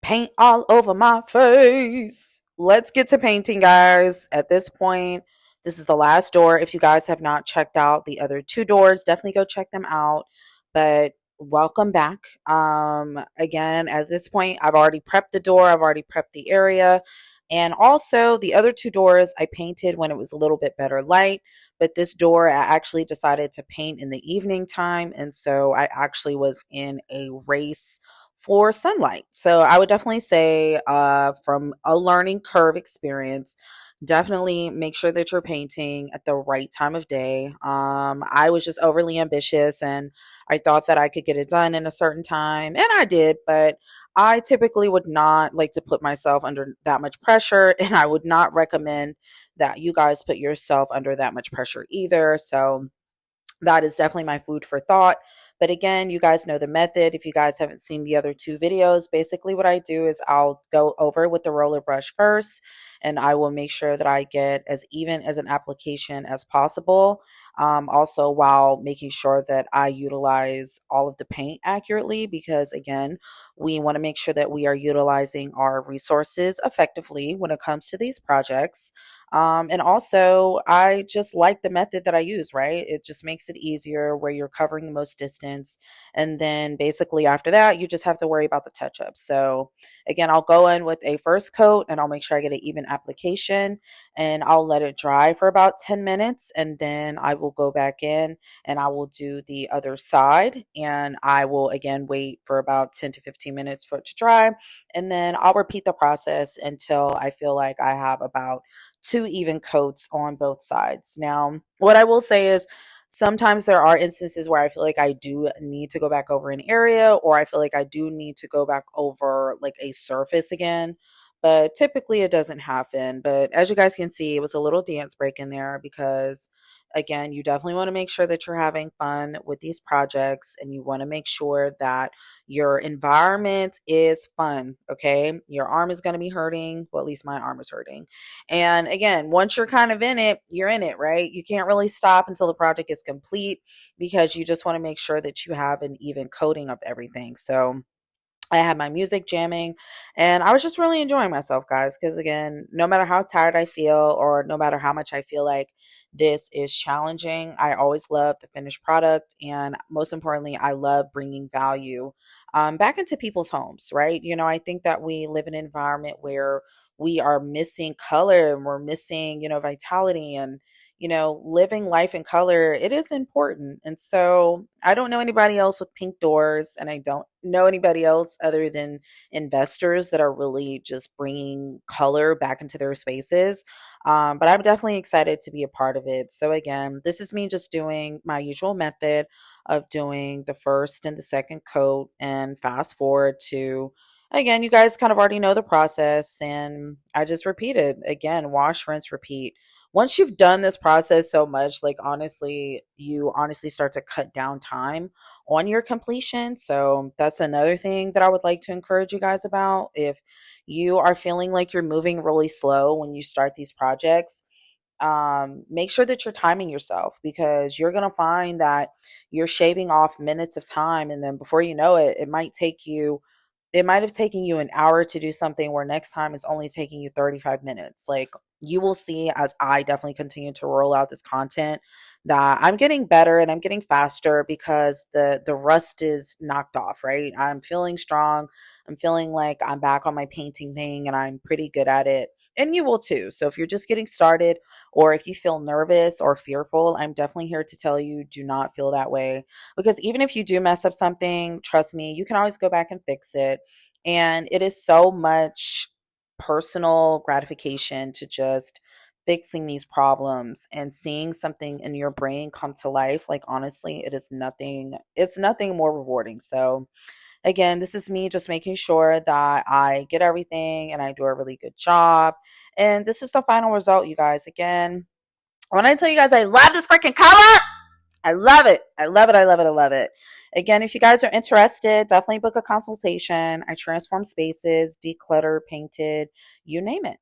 paint all over my face. Let's get to painting, guys. At this point, this is the last door. If you guys have not checked out the other two doors, definitely go check them out. But welcome back. Again, at this point, I've already prepped the door, I've already prepped the area. And also, the other two doors I painted when it was a little bit better light. But this door, I actually decided to paint in the evening time. And so I actually was in a race for sunlight. So I would definitely say, from a learning curve experience, definitely make sure that you're painting at the right time of day. I was just overly ambitious and I thought that I could get it done in a certain time, and I did, but I typically would not like to put myself under that much pressure, and I would not recommend that you guys put yourself under that much pressure either. So that is definitely my food for thought. But again, you guys know the method. If you guys haven't seen the other two videos, basically what I do is I'll go over with the roller brush first, and I will make sure that I get as even as an application as possible. Also, while making sure that I utilize all of the paint accurately, because again, we want to make sure that we are utilizing our resources effectively when it comes to these projects. And also, I just like the method that I use, right? It just makes it easier where you're covering the most distance. And then basically after that, you just have to worry about the touch ups. So, again, I'll go in with a first coat and I'll make sure I get an even application and I'll let it dry for about 10 minutes. And then I will go back in and I will do the other side. And I will again wait for about 10 to 15 minutes for it to dry. And then I'll repeat the process until I feel like I have about two even coats on both sides. Now, what I will say is sometimes there are instances where I feel like I do need to go back over an area or I feel like I do need to go back over like a surface again. But typically it doesn't happen. But as you guys can see, it was a little dance break in there because again, you definitely want to make sure that you're having fun with these projects and you want to make sure that your environment is fun. Okay. Your arm is going to be hurting. Well, at least my arm is hurting. And again, once you're kind of in it, you're in it, right? You can't really stop until the project is complete because you just want to make sure that you have an even coating of everything. So, I had my music jamming and I was just really enjoying myself, guys. Because again, no matter how tired I feel or no matter how much I feel like this is challenging, I always love the finished product. And most importantly, I love bringing value back into people's homes, right? I think that we live in an environment where we are missing color and we're missing, vitality and living life in color, it is important. And so I don't know anybody else with pink doors, and I don't know anybody else other than investors that are really just bringing color back into their spaces. But I'm definitely excited to be a part of it. So, again, this is me just doing my usual method of doing the first and the second coat and fast forward to. Again, you guys kind of already know the process, and I just repeated again, wash, rinse, repeat. Once you've done this process so much, like honestly, you honestly start to cut down time on your completion. So that's another thing that I would like to encourage you guys about. If you are feeling like you're moving really slow when you start these projects, make sure that you're timing yourself because you're going to find that you're shaving off minutes of time. And then before you know it, it might have taken you an hour to do something where next time it's only taking you 35 minutes. Like you will see as I definitely continue to roll out this content that I'm getting better and I'm getting faster because the rust is knocked off, right? I'm feeling strong. I'm feeling like I'm back on my painting thing and I'm pretty good at it. And you will too. So if you're just getting started or if you feel nervous or fearful, I'm definitely here to tell you do not feel that way. Because even if you do mess up something, trust me, you can always go back and fix it. And it is so much personal gratification to just fixing these problems and seeing something in your brain come to life. Like honestly, it's nothing more rewarding. So again, this is me just making sure that I get everything and I do a really good job. And this is the final result, you guys. Again, when I tell you guys I love this freaking color, I love it. I love it. I love it. I love it. Again, if you guys are interested, definitely book a consultation. I transform spaces, declutter, painted, you name it.